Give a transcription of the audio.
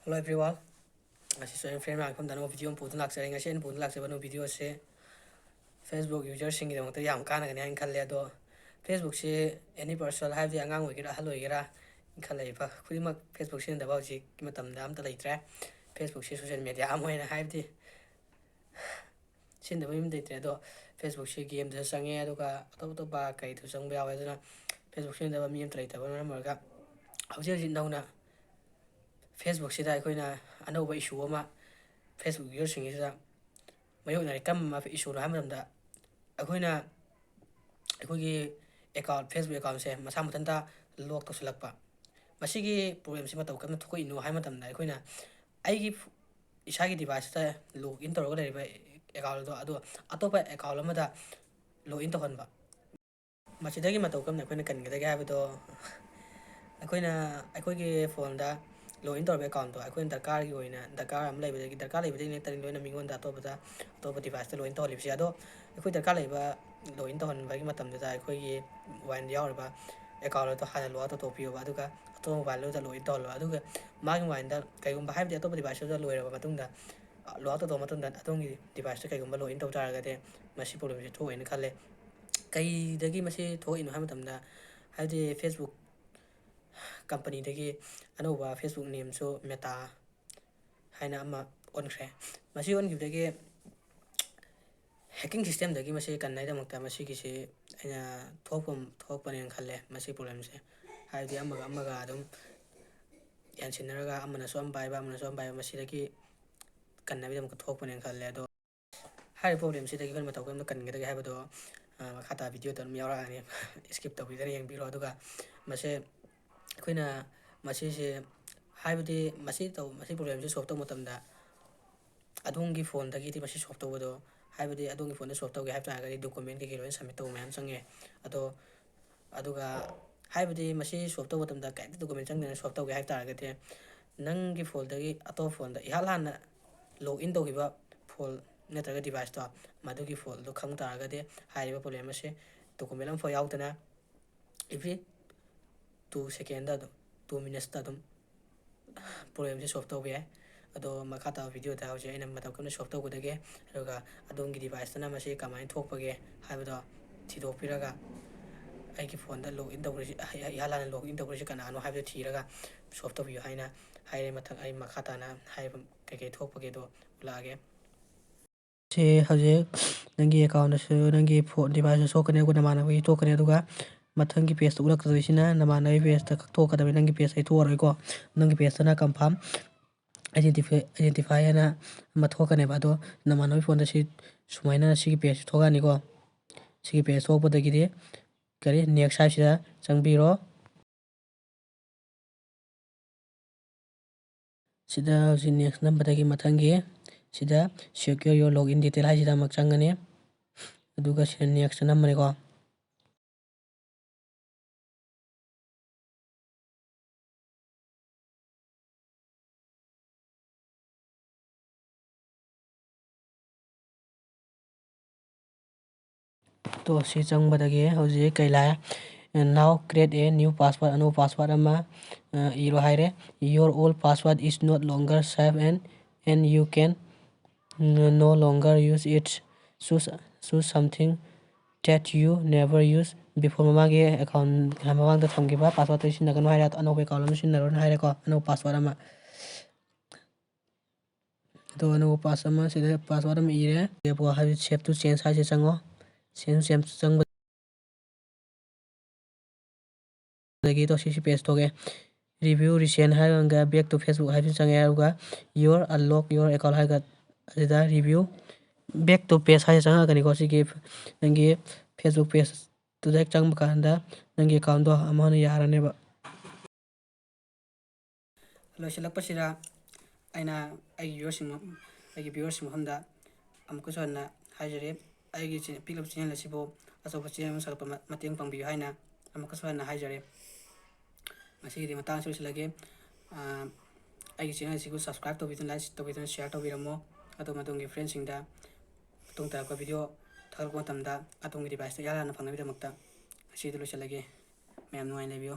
Hello everyone. This is friend Mark from the video put like saying a put like seven video say Facebook users singing the Yam Kana and Kaledo. Facebook say any person have the young wicked hello era in Kaleva. Kuima Facebook send about the Matam Dam the later. Facebook social media. I'm when I have the send the women they do. Facebook she game the sang Educa, Toto Baka to some Bell. Facebook send the meme later. Remember, how's it down? Facebook sida aikoina anouba issue ama Facebook user singida mayona kam ma issue la hamda aikoina aikogi account Facebook account se masa matanta lock to selakpa masigi problem sima taw kam thoko ino hai matamda aikoina aigi isagi device ta login tawga leriba account do ado atopa account amada login to hanba masidagi mataw kam aikoina kangida ga habdo aikoina aikogi phone da login tawbe account to aikoin darkar gi hoina darkar am laiba gi darkar laiba ne tarin loina mingon da to device to login to lipsi ado aikoi darkar laiba login to han bagi matam da aikoi gi wan yaurba account to hana lo to pio ba duka to mobile lo da login to lo aduga magi wan da kai gum bahai to device da loira ba matung da lo to matung da atong gi device kai gum login to tar ga de masi problem je to en khale kai dagi masi to ino ha matam da haide Facebook company dagi anova Facebook name so meta haina ama on kre masi on gibdagi hacking system dagi masi kan nai da makta masi ki se aina thopam en khalle masi problem se haidi amaga adum yan sinaraga amana so am bai masi dagi kan nai da makta thopam en khalle ado hai problem se dagi kan mataw kan kan dagi ha bado khata video tan miawra ani skip to bidar yang biro aduga masi akoina masi se haibdi masi problem se solve to matamda adungi phone dagi ti masi solve to bodo haibdi adungi phone solve to ge haibta ga document ke loin submit to man sange ado aduga haibdi masi solve to matamda ka document sang ne solve to ge haibta ga te nangi phone dagi ato phone da ihalana login to giba phone netraga device to madugi phone do khang ta ga de haiba problem se document am fo yautana every 2 seconds da 2 minutes da dum problem se solve to be ado makata video da hoje ina mataw kam solve to godage aduga adongi device na masi kamai thokpage haibado thido piraga aigi phone da login to yala login to kana ano haibdo thiraga solve to be haina haire mathak ai makata na haib ke thokpage do lage se hoje nangi account se nangi phone device so kane ko namana wi to kane aduga mathang ki page to ulak to isina namana page ta to ka da nangi page ai to roi ko nangi page na confirm identify ana matho kane ba do namana phone da si sumaina si page thoga ni ko si page thok pada gi de kare next site sida changbiro sida si next number da gi mathangi sida secure your login detail hai sida mak changane aduga si next number ko to si chang badagi hoje kaila now create a new password anu password ama iro haire your old password is not longer safe and you can no longer use it choose something that you never use before mamage account hamawang da thamgiba password to sinna kan haira anu be account sinna ron haire ko anu password ama to anu password ama ire bo ha save to change ha se chango same chang lagi to si page to ge review recent hai ga back to Facebook hai chang ga your unlock your account hai ga da review back to page hai chang ga ni ko si ge nangi Facebook page to da chang ba da nangi account do amana yara ne ba lo silak pasira aina ai viewers honda amko sonna hajare ai gi pilap channel sibo aso channel salpa mateng pangbi haina amko sonna hajare masi di matang so silage ai gi channel sigo subscribe to bitan like to bitan share to biramo ato matung gi friends sing da tung ta ko video thal ko tamda atung gi device yala na phangna bi makta asi do silage mem no ai lebio